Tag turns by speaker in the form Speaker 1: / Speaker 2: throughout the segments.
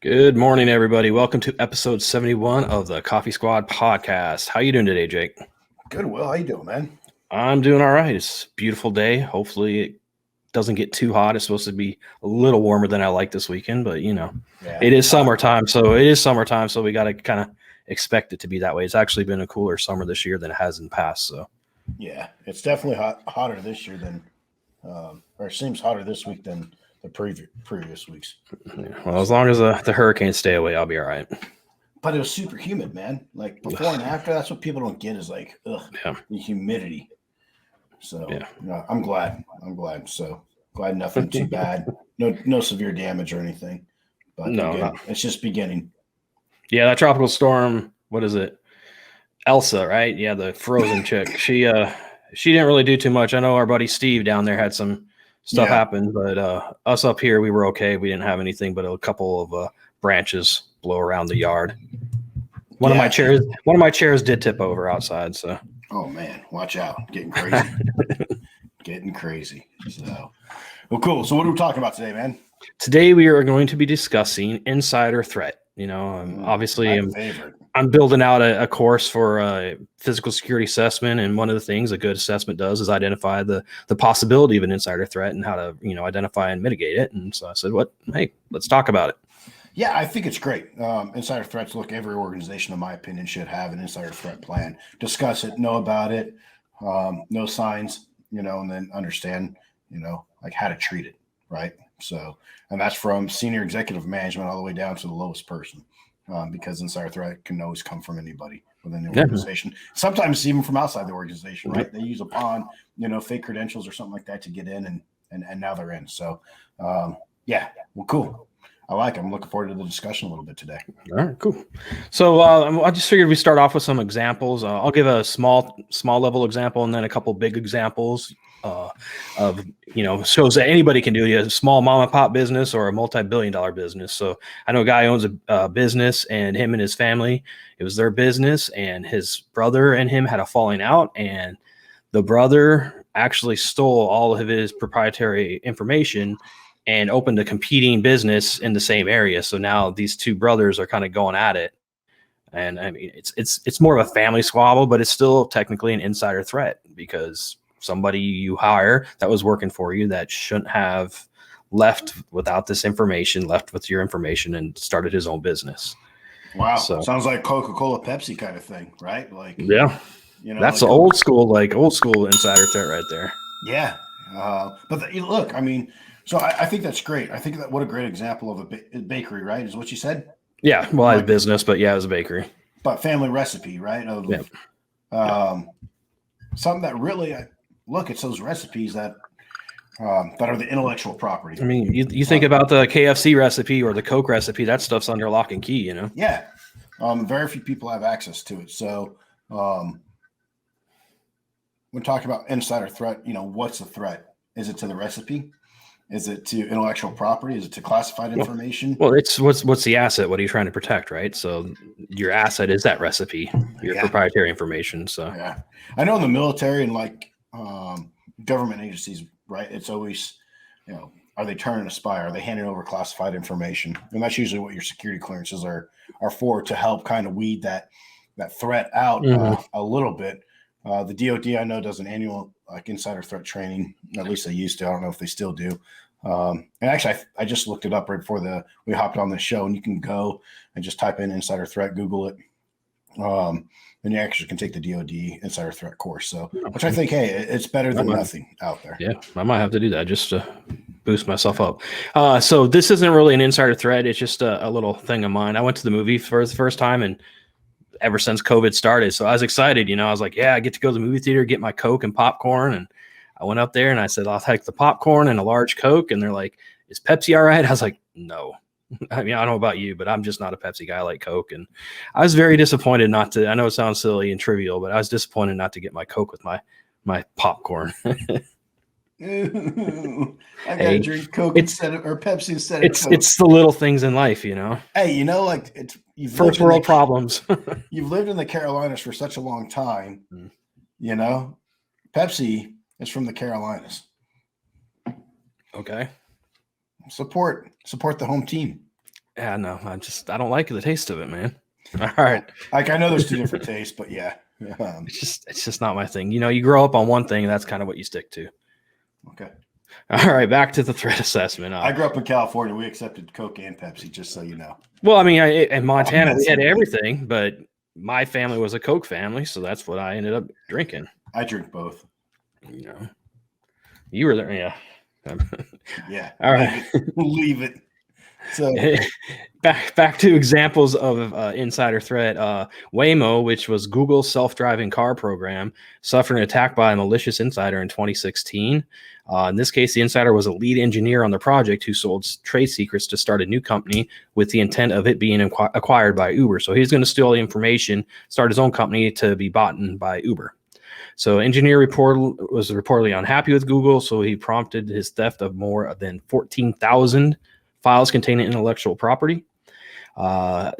Speaker 1: Good morning, everybody. Welcome to episode 71 of the Coffee Squad podcast. How you doing today, Jake?
Speaker 2: Good, Will. How you doing, man?
Speaker 1: I'm doing all right. It's a beautiful day. Hopefully it doesn't get too hot. It's supposed to be a little warmer than I like this weekend, but it is summertime. So we got to kind of expect it to be that way. It's actually been a cooler summer this year than it has in the past. So
Speaker 2: yeah, it's definitely hotter this year than, or it seems hotter this week than the previous weeks.
Speaker 1: yeah. Well, as long as the hurricanes stay away, I'll be all right.
Speaker 2: But it was super humid, man. Like before and after, that's what people don't get is like, the humidity. So I'm glad. So glad nothing too bad. No severe damage or anything. But it's just beginning.
Speaker 1: Yeah, that tropical storm. What is it? Elsa, right? Yeah, the frozen chick. She didn't really do too much. I know our buddy Steve down there had some stuff happen, but us up here we were okay. We didn't have anything but a couple of branches blow around the yard. One of my chairs did tip over outside, so.
Speaker 2: Oh man, watch out. Getting crazy. So well, cool. So what are we talking about today, man?
Speaker 1: Today we are going to be discussing insider threat. Obviously I'm building out a course for a physical security assessment, and one of the things a good assessment does is identify the possibility of an insider threat and how to identify and mitigate it. And so I said, hey, let's talk about it.
Speaker 2: Yeah, I think it's great. Insider threats, look, every organization, in my opinion, should have an insider threat plan. Discuss it, know about it, know signs, and then understand, like how to treat it, right? So, and that's from senior executive management all the way down to the lowest person, because insider threat can always come from anybody within the organization. Sometimes even from outside the organization, right? They use a pawn, fake credentials or something like that to get in, and now they're in. So, well, cool. I like it. I'm looking forward to the discussion a little bit today.
Speaker 1: All right, cool. So I just figured we start off with some examples. I'll give a small level example and then a couple big examples of shows that anybody can do. A small mom and pop business or a multi-billion-dollar business. So I know a guy owns a business, and him and his family, it was their business, and his brother and him had a falling out, and the brother actually stole all of his proprietary information and opened a competing business in the same area. So now these two brothers are kind of going at it. And I mean, it's more of a family squabble, but it's still technically an insider threat because somebody you hire that was working for you that shouldn't have left without this information, left with your information, and started his own business.
Speaker 2: Wow. So, sounds like Coca-Cola, Pepsi kind of thing, right? Like,
Speaker 1: yeah, that's like old school insider threat right there.
Speaker 2: Yeah. But look, I mean, so I think that's great. I think that what a great example of a bakery, right? Is what you said?
Speaker 1: Yeah. Well, I had a business, but yeah, it was a bakery.
Speaker 2: But family recipe, right? Something that really, look, it's those recipes that are the intellectual property.
Speaker 1: I mean, you think about the KFC recipe or the Coke recipe, that stuff's under lock and key,
Speaker 2: Yeah. Very few people have access to it. So when talking about insider threat, what's the threat? Is it to the recipe? Is it to intellectual property? Is it to classified information?
Speaker 1: Well, it's what's the asset? What are you trying to protect, right? So your asset is that recipe, your proprietary information. So
Speaker 2: yeah, I know in the military and like government agencies, right? It's always, are they turning a spy? Are they handing over classified information? And that's usually what your security clearances are for, to help kind of weed that threat out a little bit. The DoD, I know, does an annual insider threat training. At least they used to. I don't know if they still do. And actually, I just looked it up right before we hopped on the show, and you can go and just type in insider threat, Google it. And you actually can take the DoD insider threat course. So, which I think, hey, it's better than nothing out there.
Speaker 1: Yeah, I might have to do that just to boost myself up. So this isn't really an insider threat. It's just a little thing of mine. I went to the movie for the first time, and ever since COVID started. So I was excited, I was like, yeah, I get to go to the movie theater, get my Coke and popcorn. And I went up there and I said, I'll take the popcorn and a large Coke. And they're like, is Pepsi all right? I was like, no. I mean, I don't know about you, but I'm just not a Pepsi guy. I like Coke. And I was very disappointed not to, I know it sounds silly and trivial, but I was disappointed not to get my Coke with my popcorn.
Speaker 2: I gotta drink Coke instead of, or Pepsi instead of Coke.
Speaker 1: It's the little things in life, Hey,
Speaker 2: like you've
Speaker 1: first world problems.
Speaker 2: You've lived in the Carolinas for such a long time, Pepsi is from the Carolinas.
Speaker 1: Okay.
Speaker 2: Support the home team.
Speaker 1: Yeah, no, I don't like the taste of it, man. All right.
Speaker 2: Like I know there's two different tastes, but yeah.
Speaker 1: It's just not my thing. You grow up on one thing, and that's kind of what you stick to.
Speaker 2: Okay.
Speaker 1: All right, back to the threat assessment.
Speaker 2: I grew up in California. We accepted Coke and Pepsi, just so you know.
Speaker 1: Well, I mean, in Montana, we had everything, but my family was a Coke family, so that's what I ended up drinking.
Speaker 2: I drink both.
Speaker 1: You were there, yeah.
Speaker 2: Yeah.
Speaker 1: All right.
Speaker 2: Leave it. So
Speaker 1: back to examples of insider threat. Waymo, which was Google's self-driving car program, suffered an attack by a malicious insider in 2016. In this case, the insider was a lead engineer on the project who sold trade secrets to start a new company with the intent of it being acquired by Uber. So he's going to steal the information, start his own company to be bought by Uber. So engineer was reportedly unhappy with Google, so he prompted his theft of more than 14,000 files containing intellectual property.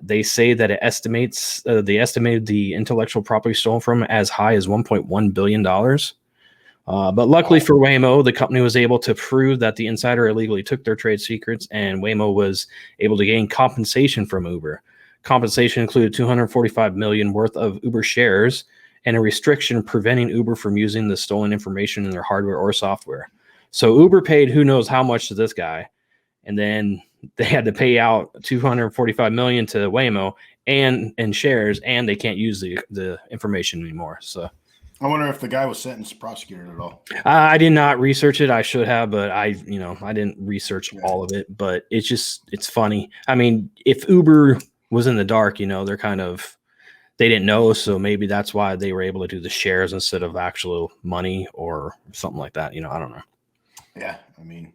Speaker 1: They say that they estimated the intellectual property stolen from as high as $1.1 billion. But luckily for Waymo, the company was able to prove that the insider illegally took their trade secrets, and Waymo was able to gain compensation from Uber. Compensation included $245 million worth of Uber shares and a restriction preventing Uber from using the stolen information in their hardware or software. So Uber paid who knows how much to this guy, and then they had to pay out $245 million to Waymo and shares, and they can't use the information anymore. So
Speaker 2: I wonder if the guy was sentenced, prosecuted at all.
Speaker 1: I did not research it. I should have, but I didn't research all of it. But it's funny. I mean, if Uber was in the dark, they didn't know, so maybe that's why they were able to do the shares instead of actual money or something like that. I don't know.
Speaker 2: Yeah, I mean,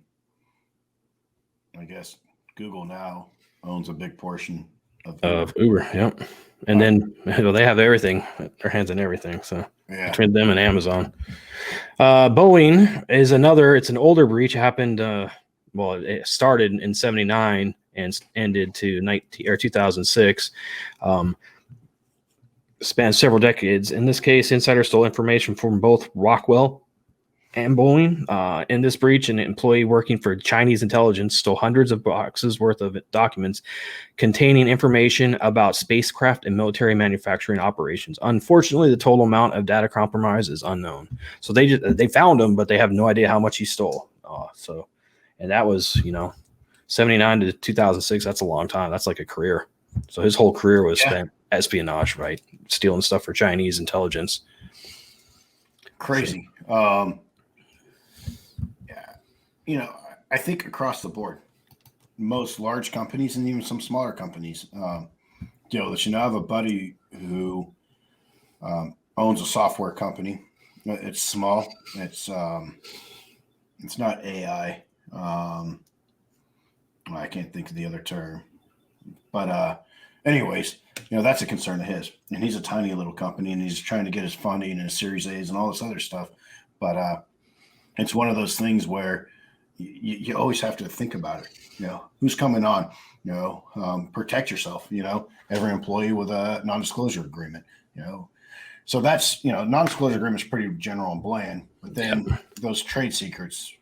Speaker 2: I guess Google now owns a big portion of
Speaker 1: Uber. Yep. And then they have everything, their hands in everything. So between them and Amazon. Boeing is another, it's an older breach. It happened, it started in 79 and ended to 2006. Spanned several decades. In this case, insiders stole information from both Rockwell and Boeing. In this breach, an employee working for Chinese intelligence stole hundreds of boxes worth of documents containing information about spacecraft and military manufacturing operations. Unfortunately, the total amount of data compromised is unknown. So they found him, but they have no idea how much he stole. And that was 79 to 2006. That's a long time. That's like a career. So his whole career was spent espionage, right? Stealing stuff for Chinese intelligence.
Speaker 2: Crazy. I think across the board, most large companies and even some smaller companies, I have a buddy who owns a software company. It's small. It's not AI. I can't think of the other term, but anyways, that's a concern of his, and he's a tiny little company, and he's trying to get his funding and his Series A's and all this other stuff. But it's one of those things where you always have to think about it. Who's coming on? Protect yourself. Every employee with a non-disclosure agreement. So that's non-disclosure agreement is pretty general and bland. But then those trade secrets.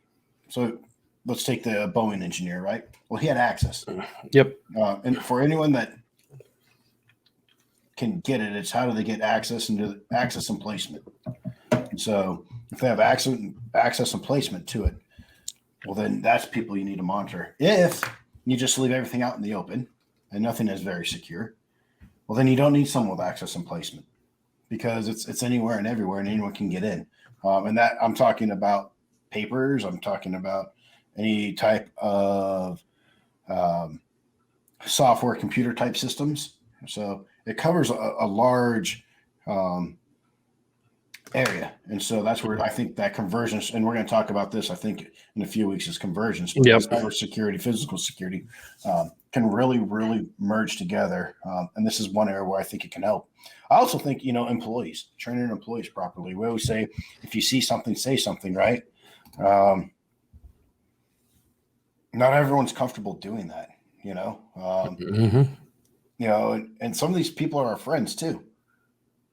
Speaker 2: So let's take the Boeing engineer, right? Well, he had access.
Speaker 1: Yep.
Speaker 2: And for anyone that can get it, it's how do they get access and access and placement. And so if they have access and placement to it, well, then that's people you need to monitor. If you just leave everything out in the open and nothing is very secure, well, then you don't need someone with access and placement because it's anywhere and everywhere and anyone can get in. And that I'm talking about papers. I'm talking about any type of software, computer type systems. So it covers a large area. And so that's where I think that convergence, and we're going to talk about this, I think in a few weeks, is convergence. Cyber security, physical security can really, really merge together. And this is one area where I think it can help. I also think, employees, training employees properly. We always say, if you see something, say something, right? Not everyone's comfortable doing that, and some of these people are our friends too,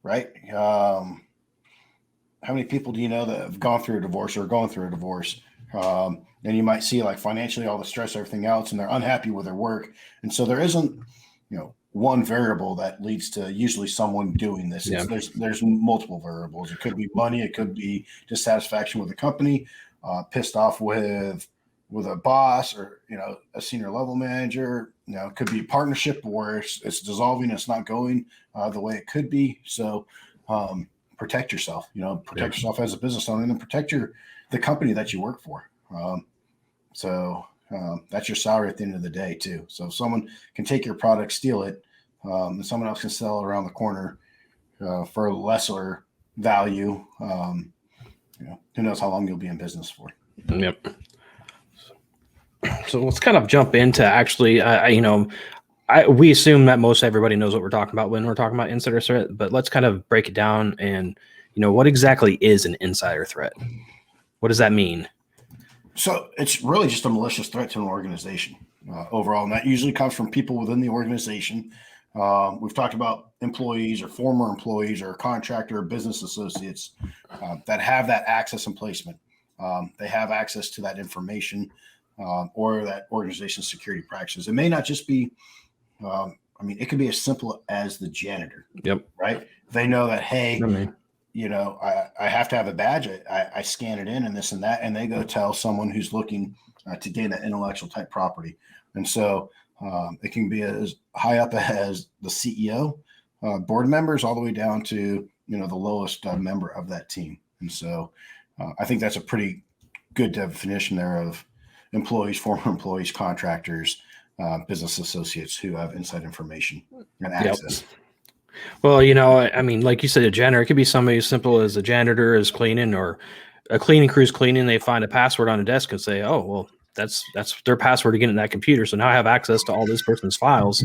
Speaker 2: right? How many people do you know that have gone through a divorce or are going through a divorce And you might see like financially all the stress, everything else, and they're unhappy with their work. And so there isn't, one variable that leads to usually someone doing this.
Speaker 1: Yeah.
Speaker 2: There's multiple variables. It could be money. It could be dissatisfaction with the company, pissed off with a boss or a senior level manager. It could be partnership where it's dissolving. It's not going the way it could be. So protect yourself. Protect yourself as a business owner, and then protect the company that you work for. That's your salary at the end of the day too. So if someone can take your product, steal it, and someone else can sell it around the corner for a lesser value, who knows how long you'll be in business for.
Speaker 1: Yep. So let's kind of jump into actually, we assume that most everybody knows what we're talking about when we're talking about insider threat, but let's kind of break it down and, what exactly is an insider threat? What does that mean?
Speaker 2: So it's really just a malicious threat to an organization overall, and that usually comes from people within the organization. We've talked about employees or former employees or contractor or business associates that have that access and placement. They have access to that information or that organization's security practices. It may not just be, it could be as simple as the janitor.
Speaker 1: Yep.
Speaker 2: Right. They know that, hey, I have to have a badge. I scan it in and this and that, and they go tell someone who's looking to gain that intellectual type property. And so it can be as high up as the CEO, board members, all the way down to, the lowest member of that team. And so I think that's a pretty good definition there of employees, former employees, contractors, business associates who have inside information and access.
Speaker 1: Yep. Well, like you said, a janitor, it could be somebody as simple as a janitor is cleaning or a cleaning crew's cleaning. They find a password on a desk and say, oh, well, that's their password to get in that computer. So now I have access to all this person's files.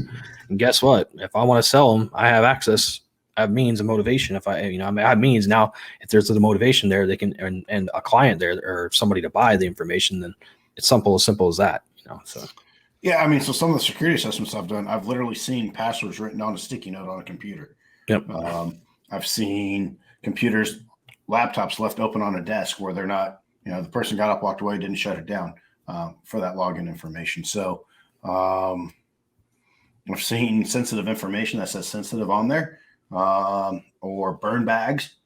Speaker 1: And guess what? If I want to sell them, I have access. I have means of motivation. If I have means now, if there's the motivation there, they can, and a client there or somebody to buy the information, then it's simple as that, so.
Speaker 2: Yeah, so some of the security assessments I've done, I've literally seen passwords written on a sticky note on a computer.
Speaker 1: Yep.
Speaker 2: I've seen computers, laptops left open on a desk where they're not, the person got up, walked away, didn't shut it down for that login information. So I've seen sensitive information that says sensitive on there or burn bags.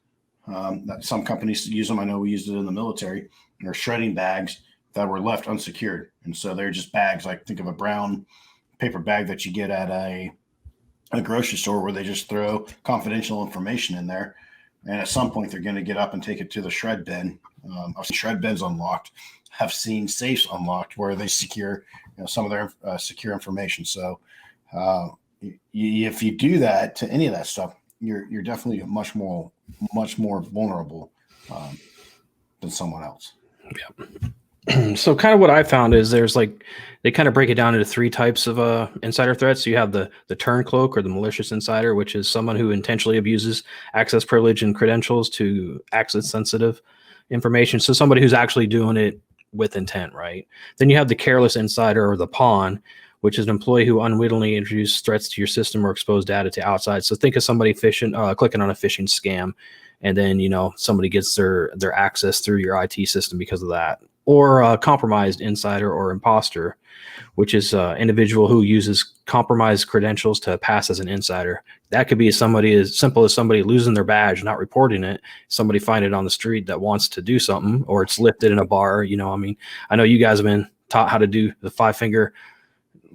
Speaker 2: That some companies use them. I know we used it in the military, or shredding bags that were left unsecured. And so they're just bags, like think of a brown paper bag that you get at a grocery store where they just throw confidential information in there. And at some point they're going to get up and take it to the shred bin. I've seen shred bins unlocked. I've seen safes unlocked where they secure some of their secure information. So if you do that to any of that stuff, you're definitely much more vulnerable than someone else.
Speaker 1: Yeah. So kind of what I found is they kind of break it down into three types of insider threats. So you have the turncloak or the malicious insider, which is someone who intentionally abuses access privilege and credentials to access sensitive information. So somebody who's actually doing it with intent, right? Then you have the careless insider or the pawn, which is an employee who unwittingly introduces threats to your system or expose data to outside. So think of somebody clicking on a phishing scam, and then somebody gets their access through your IT system because of that. Or a compromised insider or imposter, which is an individual who uses compromised credentials to pass as an insider. That could be somebody as simple as somebody losing their badge, not reporting it, somebody find it on the street that wants to do something, or it's lifted in a bar. I know you guys have been taught how to do the 5-finger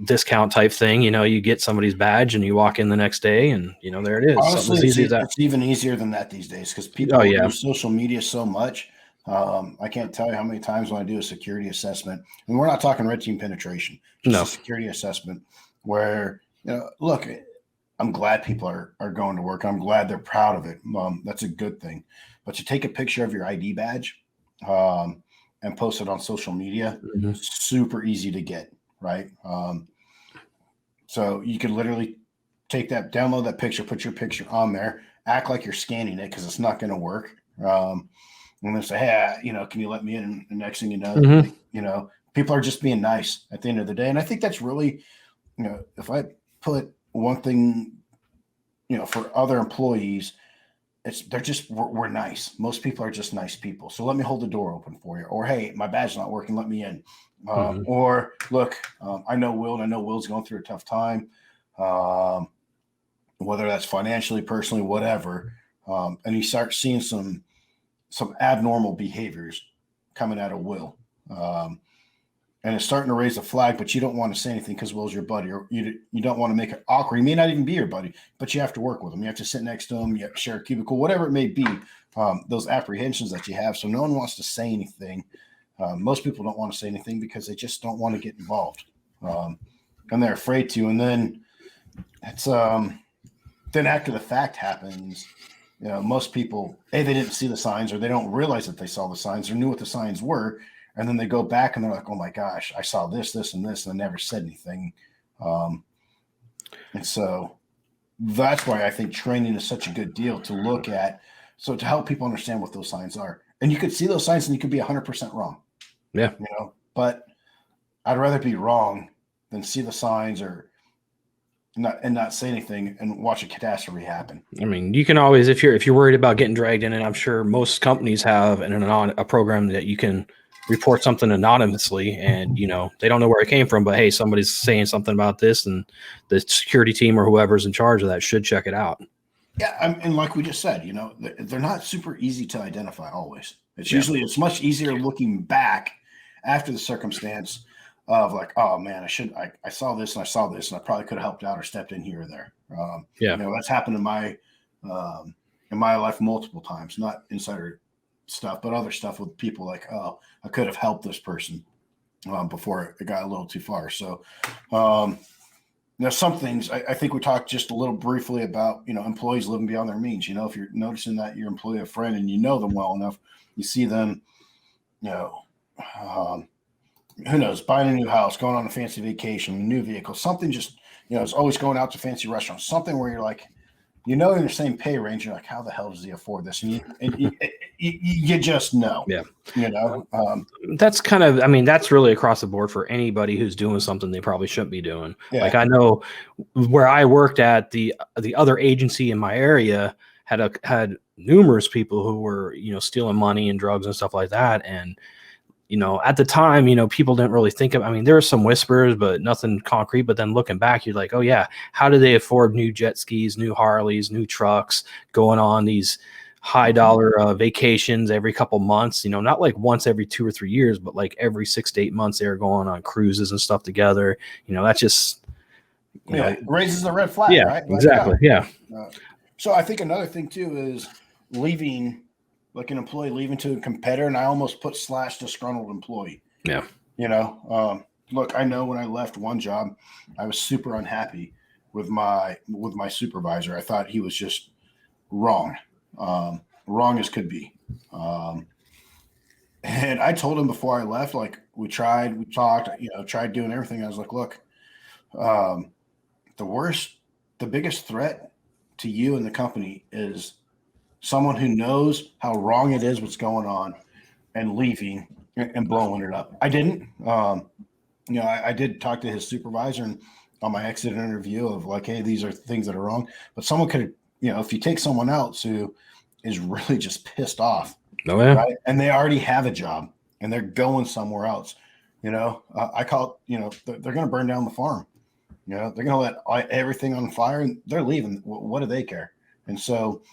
Speaker 1: discount type thing. You get somebody's badge and you walk in the next day and there it is.
Speaker 2: Honestly,
Speaker 1: easy as that.
Speaker 2: It's even easier than that these days because people use social media so much. I can't tell you how many times when I do a security assessment, and we're not talking red team penetration, just a security assessment where, look, I'm glad people are going to work. I'm glad they're proud of it. That's a good thing. But to take a picture of your ID badge and post it on social media, super easy to get, right? So you could literally download that picture, put your picture on there, act like you're scanning it because it's not going to work. And then say, hey, can you let me in? And next thing you know, people are just being nice at the end of the day. And I think that's really, if I put one thing, for other employees, we're nice. Most people are just nice people. So let me hold the door open for you. Or hey, my badge's not working. Let me in. Or look, I know Will, and I know Will's going through a tough time, whether that's financially, personally, whatever. And you start seeing some abnormal behaviors coming out of Will. And it's starting to raise a flag, but you don't want to say anything because Will's your buddy, or you don't want to make it awkward. He may not even be your buddy, but you have to work with him. You have to sit next to him. You have to share a cubicle, whatever it may be. Those apprehensions that you have. So no one wants to say anything. Most people don't want to say anything because they just don't want to get involved, and they're afraid to. And then it's then after the fact happens, most people, they didn't see the signs, or they don't realize that they saw the signs or knew what the signs were. And then they go back and they're like, oh my gosh, I saw this, this, and this, and I never said anything. And so that's why I think training is such a good deal to look at. So to help people understand what those signs are. And you could see those signs and you could be 100% wrong.
Speaker 1: Yeah.
Speaker 2: But I'd rather be wrong than see the signs or not say anything and watch a catastrophe happen.
Speaker 1: I mean, you can always, if you're worried about getting dragged in, and I'm sure most companies have a program that you can report something anonymously, and they don't know where it came from, but hey, somebody's saying something about this, and the security team or whoever's in charge of that should check it out.
Speaker 2: Yeah, and like we just said, they're not super easy to identify always. It's much easier looking back after the circumstance of like, oh man, I saw this and I saw this and I probably could have helped out or stepped in here or there. That's happened in my life multiple times, not insider stuff, but other stuff with people like, oh, I could have helped this person before it got a little too far. So some things I think we talked just a little briefly about, employees living beyond their means. If you're noticing that your employee, a friend, and you know them well enough, you see them, who knows, buying a new house, going on a fancy vacation, a new vehicle, something just, it's always going out to fancy restaurants, something where you're like, in the same pay range, you're like, how the hell does he afford this? And you just know.
Speaker 1: Yeah.
Speaker 2: That's
Speaker 1: kind of, that's really across the board for anybody who's doing something they probably shouldn't be doing. Yeah. Like I know where I worked at, the other agency in my area had numerous people who were, stealing money and drugs and stuff like that. And, at the time, people didn't really think of, there were some whispers, but nothing concrete. But then looking back, you're like, oh yeah, how do they afford new jet skis, new Harleys, new trucks, going on these high dollar vacations every couple months, not like once every 2 or 3 years, but like every 6 to 8 months, they're going on cruises and stuff together. That's just,
Speaker 2: raises the red flag.
Speaker 1: Yeah,
Speaker 2: right?
Speaker 1: Exactly. Yeah.
Speaker 2: So I think another thing too is leaving, like an employee leaving to a competitor, and I almost put / disgruntled employee.
Speaker 1: Yeah.
Speaker 2: Look, I know when I left one job, I was super unhappy with my supervisor. I thought he was just wrong as could be. And I told him before I left, like we talked, tried doing everything. I was like, look, the biggest threat to you and the company is someone who knows how wrong it is what's going on and leaving and blowing it up. I didn't. I did talk to his supervisor and on my exit interview of like, hey, these are things that are wrong. But someone could, if you take someone else who is really just pissed off, right, and they already have a job and they're going somewhere else, I call it, they're going to burn down the farm. They're going to let everything on fire and they're leaving. What do they care? And so,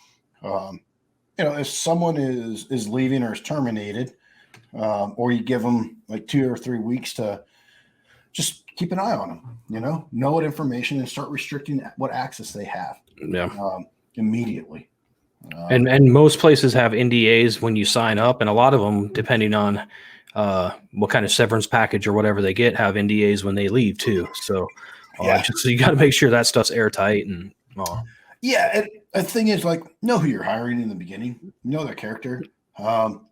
Speaker 2: if someone is leaving or is terminated, or you give them like 2 or 3 weeks to just keep an eye on them, know what information and start restricting what access they have.
Speaker 1: Yeah.
Speaker 2: Immediately.
Speaker 1: And most places have NDAs when you sign up, and a lot of them, depending on what kind of severance package or whatever they get, have NDAs when they leave too. So, so you got to make sure that stuff's airtight and.
Speaker 2: Yeah, and the thing is, like, know who you're hiring in the beginning. Know their character.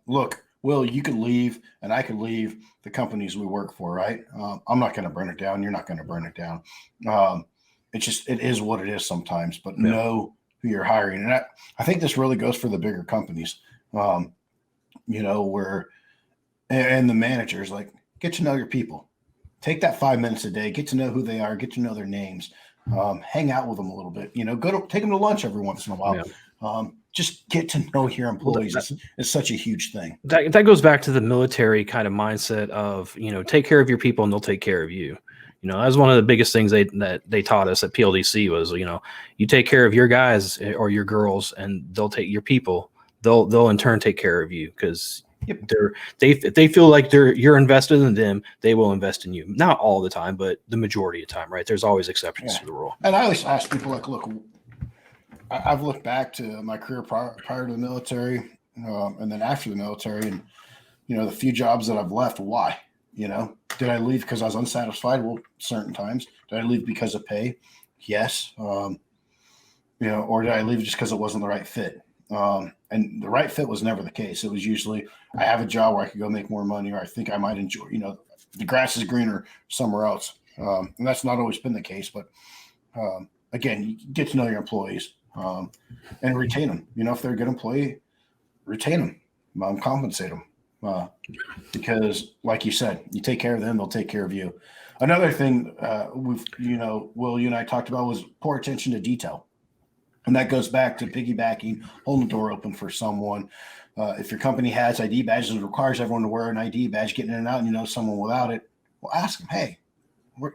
Speaker 2: Look, Will, you could leave, and I could leave the companies we work for, right? I'm not going to burn it down. You're not going to burn it down. It is what it is sometimes, but know who you're hiring. And I think this really goes for the bigger companies, and the managers, like, get to know your people. Take that 5 minutes a day, get to know who they are, get to know their names. Hang out with them a little bit, take them to lunch every once in a while. just get to know your employees is such a huge thing.
Speaker 1: That goes back to the military kind of mindset of, take care of your people and they'll take care of you. That was one of the biggest things that they taught us at PLDC was, you take care of your guys or your girls and they'll take your people. They'll in turn take care of you because if they feel like you're invested in them, they will invest in you. Not all the time, but the majority of the time, right? There's always exceptions to the rule.
Speaker 2: And I always ask people like, look, I've looked back to my career prior to the military, and then after the military, and the few jobs that I've left. Why? Did I leave because I was unsatisfied? Well, certain times. Did I leave because of pay? Yes. Or did I leave just because it wasn't the right fit? And the right fit was never the case. It was usually I have a job where I could go make more money, or I think I might enjoy. The grass is greener somewhere else, and that's not always been the case. But again, you get to know your employees. And retain them. If they're a good employee, retain them, compensate them. Because, like you said, you take care of them, they'll take care of you. Another thing Will, you and I talked about was poor attention to detail. And that goes back to piggybacking, holding the door open for someone. If your company has ID badges and requires everyone to wear an ID badge, getting in and out, and someone without it, well, ask them, hey, do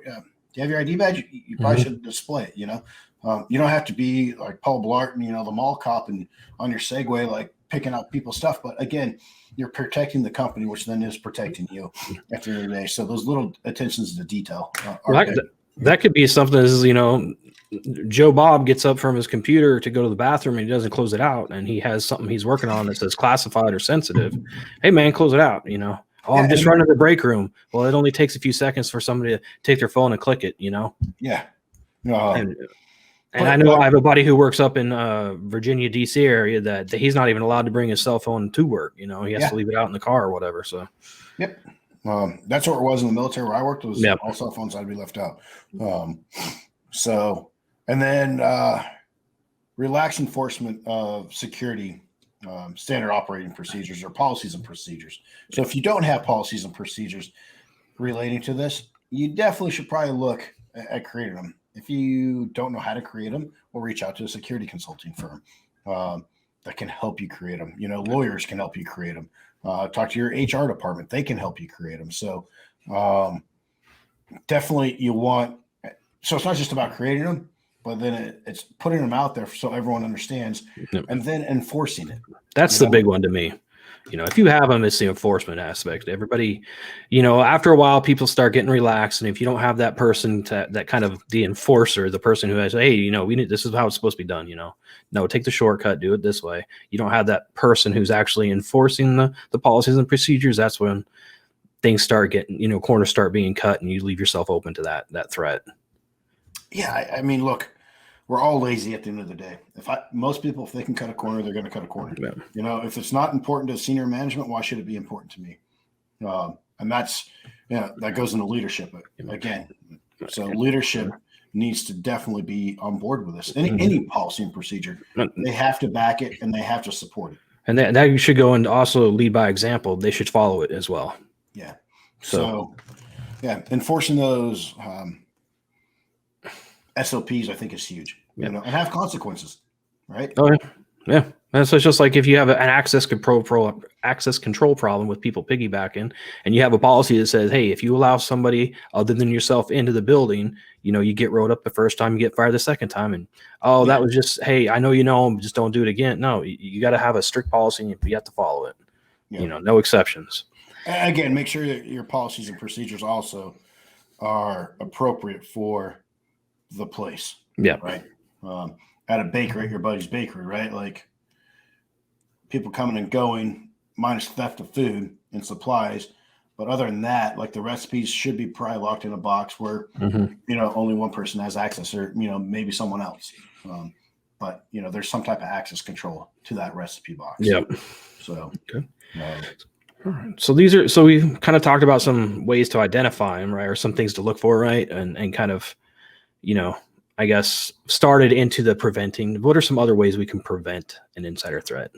Speaker 2: you have your ID badge? You probably should display it, You don't have to be like Paul Blart and, the mall cop and on your Segway, like picking out people's stuff. But again, you're protecting the company, which then is protecting you at the end of the day. So those little attentions to detail are good.
Speaker 1: That could be something as, Joe Bob gets up from his computer to go to the bathroom and he doesn't close it out. And he has something he's working on that says classified or sensitive. Hey, man, close it out, Oh, I'm just running to the break room. Well, it only takes a few seconds for somebody to take their phone and click it,
Speaker 2: Yeah.
Speaker 1: And I know I have a buddy who works up in Virginia, D.C. area that he's not even allowed to bring his cell phone to work. He has to leave it out in the car or whatever. So,
Speaker 2: yep. That's what it was in the military where I worked. Was all cell phones had to be left out. And then relaxed enforcement of security standard operating procedures or policies and procedures. So if you don't have policies and procedures relating to this, you definitely should probably look at creating them. If you don't know how to create them, we'll reach out to a security consulting firm that can help you create them. Lawyers can help you create them. Talk to your HR department. They can help you create them. So definitely so it's not just about creating them, but then it's putting them out there so everyone understands and then enforcing it.
Speaker 1: That's the big one to me. If you have them, it's the enforcement aspect. Everybody, after a while, people start getting relaxed. And if you don't have that person that kind of the enforcer, the person who has, hey, this is how it's supposed to be done, no, take the shortcut, do it this way. You don't have that person who's actually enforcing the policies and procedures. That's when things start getting, corners start being cut and you leave yourself open to that threat.
Speaker 2: Yeah. I mean, look, we're all lazy at the end of the day. Most people, if they can cut a corner, they're going to cut a corner. Yeah. If it's not important to senior management, why should it be important to me? And that's, that goes into leadership again. So leadership needs to definitely be on board with this. Any policy and procedure, they have to back it and they have to support it. And
Speaker 1: that you should go and also lead by example. They should follow it as well.
Speaker 2: Yeah. So enforcing those SOPs, I think, is huge. And have consequences, right?
Speaker 1: Oh yeah. And so it's just like if you have an access control problem with people piggybacking, and you have a policy that says, hey, if you allow somebody other than yourself into the building, you get rolled up the first time, you get fired the second time, and that was just, hey, I know, just don't do it again. No, you got to have a strict policy, and you have to follow it. Yeah. No exceptions.
Speaker 2: And again, make sure that your policies and procedures also are appropriate for the place.
Speaker 1: Yeah.
Speaker 2: Right. At a bakery, at your buddy's bakery, right? Like people coming and going, minus theft of food and supplies. But other than that, like the recipes should be probably locked in a box where, only one person has access or, maybe someone else. But, there's some type of access control to that recipe box.
Speaker 1: Yep.
Speaker 2: So,
Speaker 1: okay. All right. So we've kind of talked about some ways to identify them, right? Or some things to look for, right? And kind of, I guess, started into the preventing. What are some other ways we can prevent an insider threat?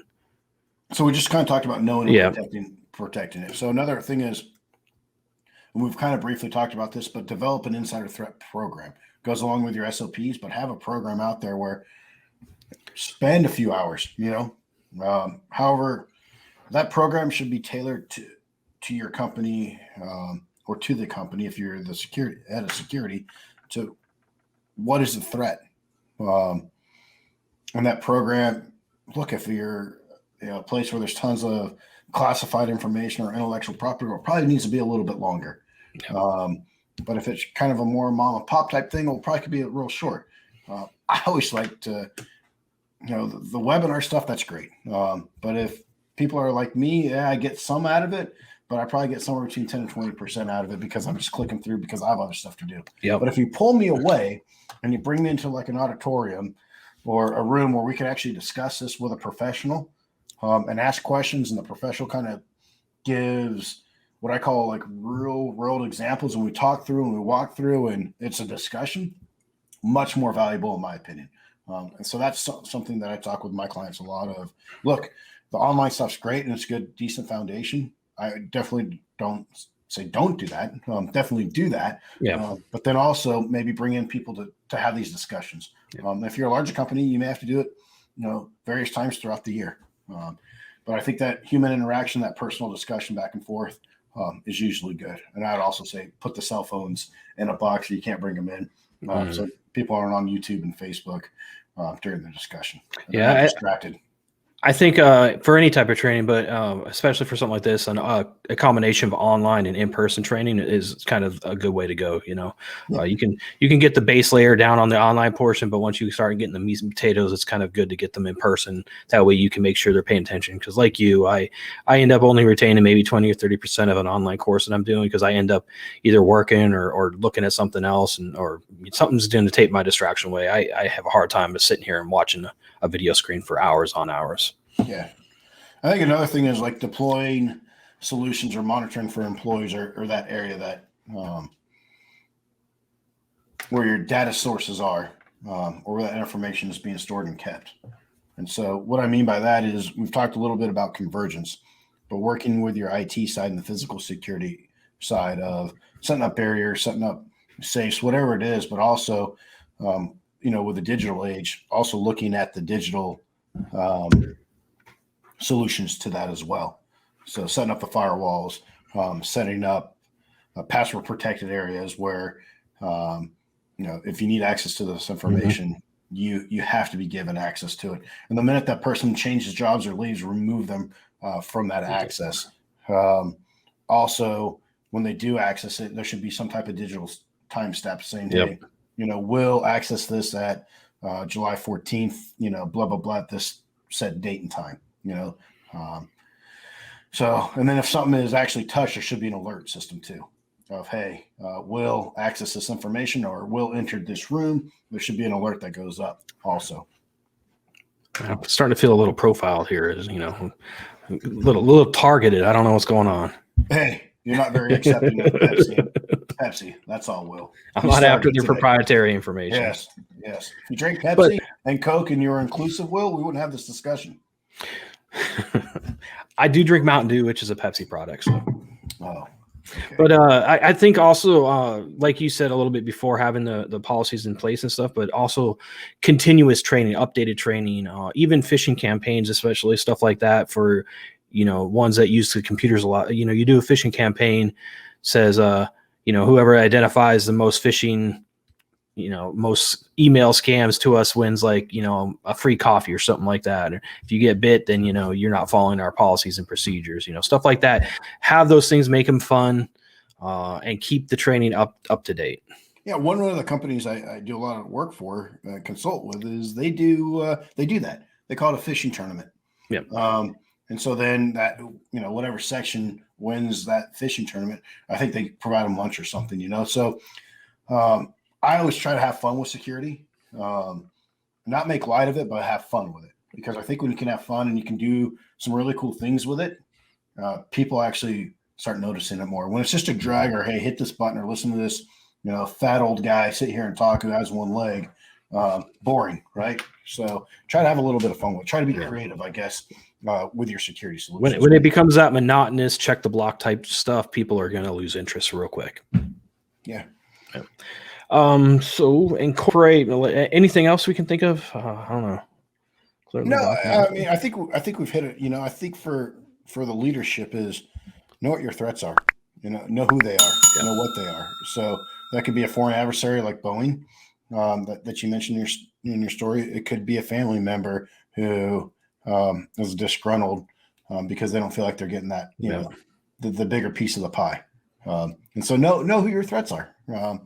Speaker 2: So we just kind of talked about knowing and protecting it. So another thing is, and we've kind of briefly talked about this, but develop an insider threat program. Goes along with your SOPs, but have a program out there where spend a few hours, however, that program should be tailored to your company, or to the company if you're the security head of security, to what is the threat. Um, and that program, look, if you're a place where there's tons of classified information or intellectual property, it probably needs to be a little bit longer.
Speaker 1: Yeah.
Speaker 2: But if it's kind of a more mom and pop type thing, it'll probably could be a real short. I always like to, the webinar stuff, that's great. But if people are like me, yeah, I get some out of it, but I probably get somewhere between 10 and 20% out of it because I'm just clicking through because I have other stuff to do.
Speaker 1: Yep.
Speaker 2: But if you pull me away and you bring me into like an auditorium or a room where we can actually discuss this with a professional, and ask questions, and the professional kind of gives what I call like real world examples, and we talk through and we walk through, and it's a discussion, much more valuable in my opinion. And so that's something that I talk with my clients a lot of. Look, the online stuff's great and it's a good, decent foundation. I definitely don't say don't do that. Definitely do that.
Speaker 1: Yeah.
Speaker 2: But then also maybe bring in people to have these discussions. Yeah. If you're a larger company, you may have to do it, various times throughout the year. But I think that human interaction, that personal discussion back and forth, is usually good. And I'd also say put the cell phones in a box so you can't bring them in. So people aren't on YouTube and Facebook during the discussion.
Speaker 1: Yeah,
Speaker 2: distracted.
Speaker 1: I think for any type of training, but especially for something like this, a combination of online and in-person training is kind of a good way to go. Yeah. You can get the base layer down on the online portion, but once you start getting the meat and potatoes, it's kind of good to get them in person. That way you can make sure they're paying attention. Because like you, I end up only retaining maybe 20 or 30% of an online course that I'm doing because I end up either working or looking at something else, or something's going to take my distraction away. I have a hard time just sitting here and watching a video screen for hours on hours.
Speaker 2: Yeah. I think another thing is like deploying solutions or monitoring for employees or that area that where your data sources are, or where that information is being stored and kept. And so what I mean by that is we've talked a little bit about convergence, but working with your IT side and the physical security side of setting up barriers, setting up safes, whatever it is, but also, with the digital age, also looking at the digital solutions to that as well. So setting up the firewalls, setting up password protected areas where, if you need access to this information, you have to be given access to it. And the minute that person changes jobs or leaves, remove them from that access. Also, when they do access it, there should be some type of digital timestamp saying, hey, we'll access this at July 14th, blah, blah, blah, at this set date and time. And then if something is actually touched, there should be an alert system too of, hey, we'll access this information or we'll enter this room. There should be an alert that goes up also.
Speaker 1: I'm starting to feel a little profiled here, is little targeted. I don't know what's going on.
Speaker 2: Hey, you're not very accepting of Pepsi. That's all, Will.
Speaker 1: I'm not after their proprietary information.
Speaker 2: Yes. If you drink Pepsi and Coke and you're inclusive, Will, we wouldn't have this discussion.
Speaker 1: I do drink Mountain Dew, which is a Pepsi product. So.
Speaker 2: Oh. Okay.
Speaker 1: But I think also, like you said a little bit before, having the policies in place and stuff, but also continuous training, updated training, even phishing campaigns, especially stuff like that for, ones that use the computers a lot. You do a phishing campaign, says, whoever identifies the most phishing, most email scams to us wins like, a free coffee or something like that. Or if you get bit, then, you're not following our policies and procedures, stuff like that. Have those things, make them fun, and keep the training up to date.
Speaker 2: Yeah. One of the companies I do a lot of work for, consult with, is they do that. They call it a phishing tournament.
Speaker 1: Yep.
Speaker 2: And so then that, whatever section wins that phishing tournament, I think they provide them lunch or something, So, I always try to have fun with security, not make light of it, but have fun with it. Because I think when you can have fun and you can do some really cool things with it, people actually start noticing it more. When it's just a drag or, hey, hit this button or listen to this, fat old guy sit here and talk who has one leg, boring, right? So try to have a little bit of fun with it. Try to be creative, I guess, with your security solutions.
Speaker 1: When it becomes that monotonous, check the block type stuff, people are going to lose interest real quick.
Speaker 2: Yeah.
Speaker 1: So incorporate anything else we can think of. I don't know.
Speaker 2: No, I mean, I think we've hit it. You know, I think for the leadership is know what your threats are. You know who they are, know what they are. So that could be a foreign adversary like Boeing that you mentioned in your story. It could be a family member who is disgruntled because they don't feel like they're getting that, know, the bigger piece of the pie. And so know who your threats are. And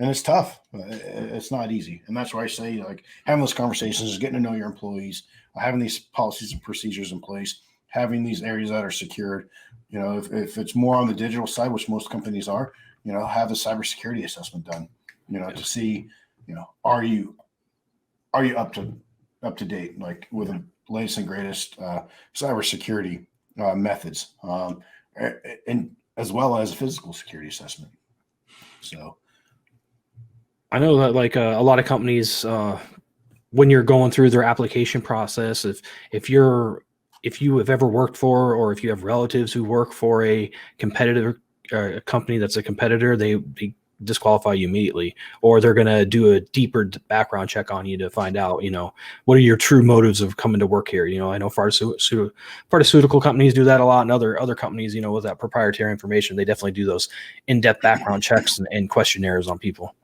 Speaker 2: it's tough. It's not easy. And that's why I say, like, having those conversations is getting to know your employees, having these policies and procedures in place, having these areas that are secured. You know, if it's more on the digital side, which most companies are, you know, have the cybersecurity assessment done, you know, to see, you know, are you up to date, like with the latest and greatest cybersecurity methods, and as well as a physical security assessment. So
Speaker 1: I know that like a lot of companies, when you're going through their application process, if you have ever worked for, or if you have relatives who work for a competitor, a company that's a competitor, they disqualify you immediately, or they're going to do a deeper background check on you to find out, you know, what are your true motives of coming to work here. You know, I know pharmaceutical companies do that a lot, and other companies, you know, with that proprietary information, they definitely do those in-depth background checks and questionnaires on people.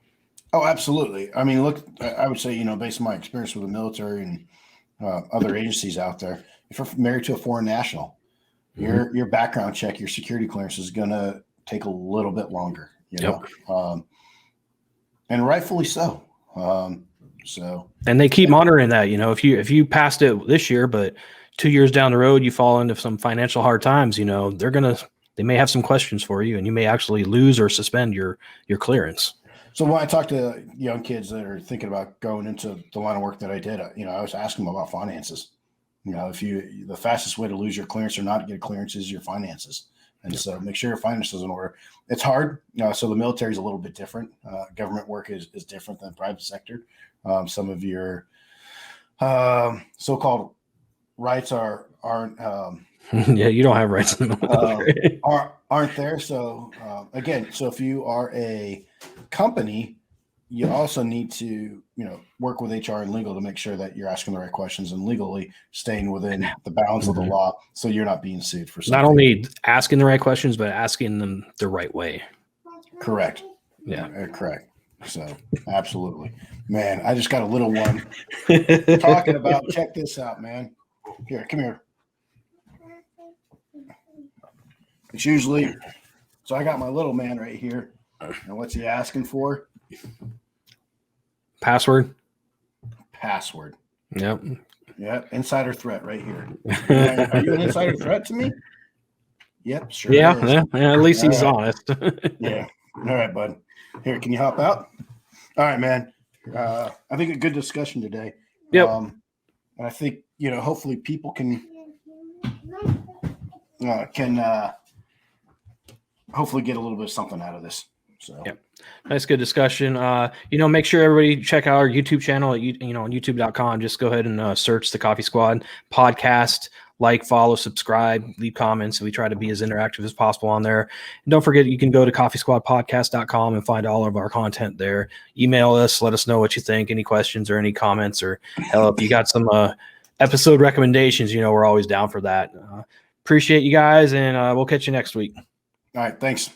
Speaker 2: Oh, absolutely. I mean, look, I would say, you know, based on my experience with the military and other agencies out there, if you're married to a foreign national, your background check, your security clearance is going to take a little bit longer, you know, and rightfully so. And
Speaker 1: they keep monitoring that, you know, if you passed it this year, but 2 years down the road, you fall into some financial hard times, you know, they may have some questions for you, and you may actually lose or suspend your clearance.
Speaker 2: So when I talk to young kids that are thinking about going into the line of work that I did, you know, I was asking them about finances. You know, the fastest way to lose your clearance or not to get clearance is your finances. And so make sure your finances is in order. It's hard. So the military is a little bit different. Government work is different than private sector. Some of your so-called rights aren't
Speaker 1: yeah, you don't have rights in the military.
Speaker 2: Aren't there. So again, so if you are a company, you also need to, you know, work with HR and legal to make sure that you're asking the right questions and legally staying within the bounds of the law, so you're not being sued for something.
Speaker 1: Not only asking the right questions, but asking them the right way.
Speaker 2: Correct.
Speaker 1: Yeah.
Speaker 2: Correct. So absolutely, man. I just got a little one talking about. Check this out, man. Here, come here. It's usually, so I got my little man right here. And what's he asking for?
Speaker 1: Password.
Speaker 2: Yep. Insider threat right here. Are you an insider threat to me? Yep, sure.
Speaker 1: Yeah. At least he's honest.
Speaker 2: Yeah. All right, bud. Here, can you hop out? All right, man. I think a good discussion today.
Speaker 1: Yep.
Speaker 2: And I think, you know, hopefully people can hopefully get a little bit of something out of this. So
Speaker 1: yep. Nice, good discussion. You know, make sure everybody check out our YouTube channel at, you know, on youtube.com. Just go ahead and search the Coffee Squad podcast, like, follow, subscribe, leave comments. We try to be as interactive as possible on there. And don't forget, you can go to coffeesquadpodcast.com and find all of our content there. Email us, let us know what you think, any questions or any comments, or hell, if you got some episode recommendations, you know, we're always down for that. Appreciate you guys, and we'll catch you next week.
Speaker 2: All right. Thanks.